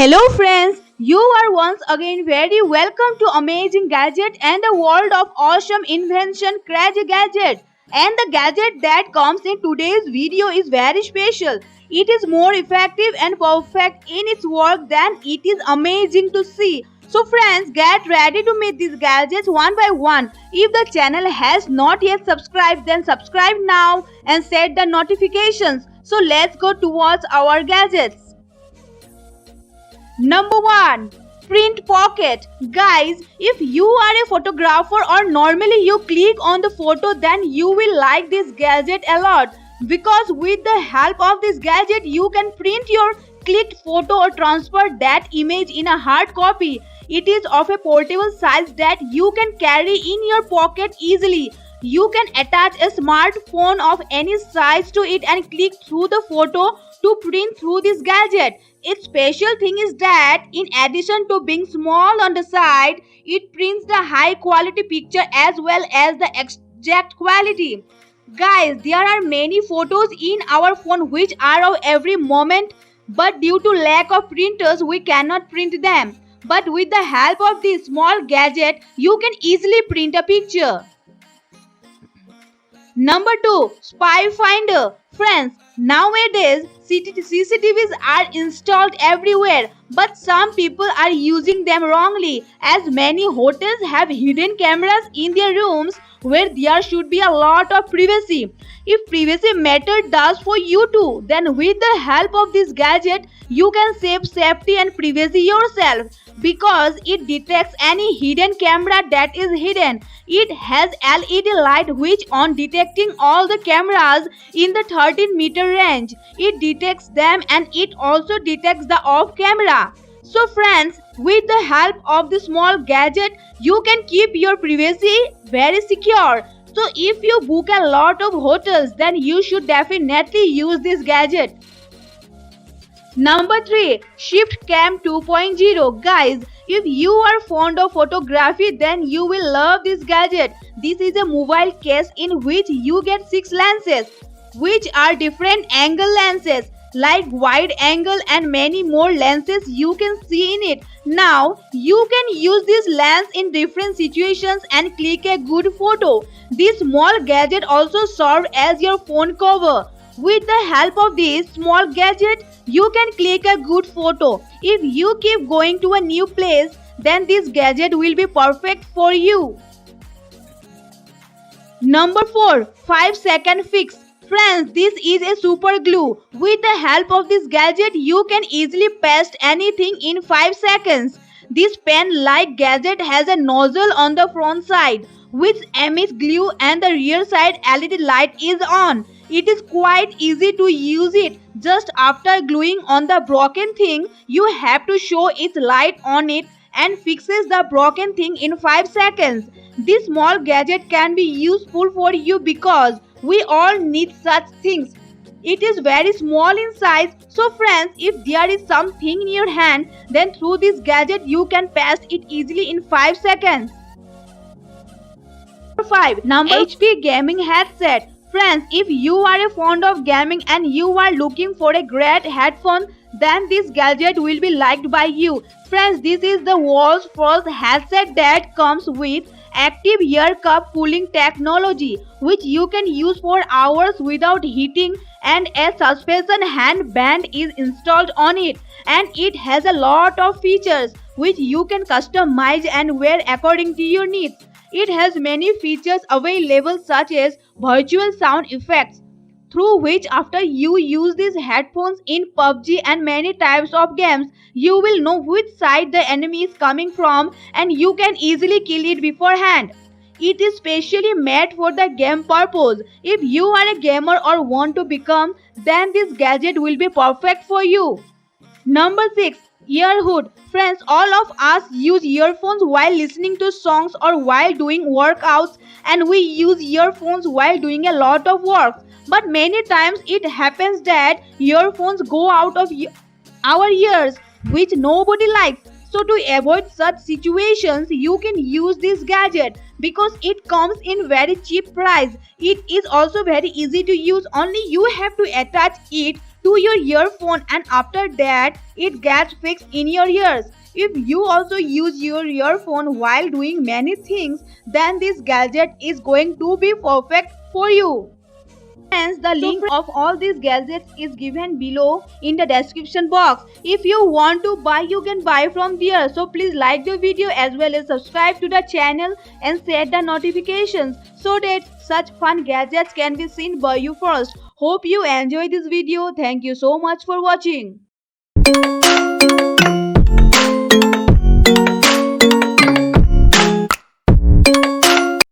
Hello friends, you are once again very welcome to Amazing Gadget and the world of awesome invention Crazy Gadget. And the gadget that comes in today's video is very special. It is more effective and perfect in its work than it is amazing to see. So friends, get ready to meet these gadgets one by one. If the channel has not yet subscribed, then subscribe now and set the notifications. So let's go towards our gadgets. Number 1. Print Pocket. Guys, if you are a photographer or normally you click on the photo, then you will like this gadget a lot, because with the help of this gadget you can print your clicked photo or transfer that image in a hard copy. It is of a portable size that you can carry in your pocket easily. You can attach a smartphone of any size to it and click through the photo to print through this gadget. Its special thing is that in addition to being small on the side, it prints the high quality picture as well as the exact quality. Guys, there are many photos in our phone which are of every moment, but due to lack of printers we cannot print them. But with the help of this small gadget, you can easily print a picture. Number 2. Spy Finder. Friends, nowadays CCTVs are installed everywhere, but some people are using them wrongly, as many hotels have hidden cameras in their rooms where there should be a lot of privacy. If privacy matter does for you too, then with the help of this gadget you can save safety and privacy yourself, because it detects any hidden camera that is hidden. It has LED light which on detecting all the cameras in the 13-meter range, it detects them, and it also detects the off camera. So friends, with the help of the small gadget, you can keep your privacy very secure. So if you book a lot of hotels, then you should definitely use this gadget. Number 3. Shift Cam 2.0. Guys, if you are fond of photography, then you will love this gadget. This is a mobile case in which you get 6 lenses, which are different angle lenses, like wide angle and many more lenses you can see in it. Now, you can use this lens in different situations and click a good photo. This small gadget also serves as your phone cover. With the help of this small gadget, you can click a good photo. If you keep going to a new place, then this gadget will be perfect for you. Number 4. 5-second fix. Friends, this is a super glue. With the help of this gadget, you can easily paste anything in 5 seconds. This pen-like gadget has a nozzle on the front side, which emits glue, and the rear side LED light is on. It is quite easy to use it. Just after gluing on the broken thing, you have to show its light on it and fixes the broken thing in 5 seconds. This small gadget can be useful for you because we all need such things. It is very small in size, so friends, if there is something in your hand, then through this gadget you can paste it easily in 5 seconds. Number 5. HP Gaming Headset. Friends, if you are fond of gaming and you are looking for a great headphone, then this gadget will be liked by you. Friends, this is the world's first headset that comes with active ear cup cooling technology, which you can use for hours without heating, and a suspension handband is installed on it, and it has a lot of features which you can customize and wear according to your needs. It has many features available, such as virtual sound effects, through which after you use these headphones in PUBG and many types of games, you will know which side the enemy is coming from and you can easily kill it beforehand. It is specially made for the game purpose. If you are a gamer or want to become, then this gadget will be perfect for you. Number 6. Ear hood. Friends, all of us use earphones while listening to songs or while doing workouts, and we use earphones while doing a lot of work. But many times it happens that earphones go out of our ears, which nobody likes. So to avoid such situations, you can use this gadget because it comes in very cheap price. It is also very easy to use. Only you have to attach it to your earphone, and after that it gets fixed in your ears. If you also use your earphone while doing many things, then this gadget is going to be perfect for you. Friends, the link of all these gadgets is given below in the description box. If you want to buy, you can buy from there. So please like the video as well as subscribe to the channel and set the notifications so that such fun gadgets can be seen by you first. Hope you enjoy this video. Thank you so much for watching.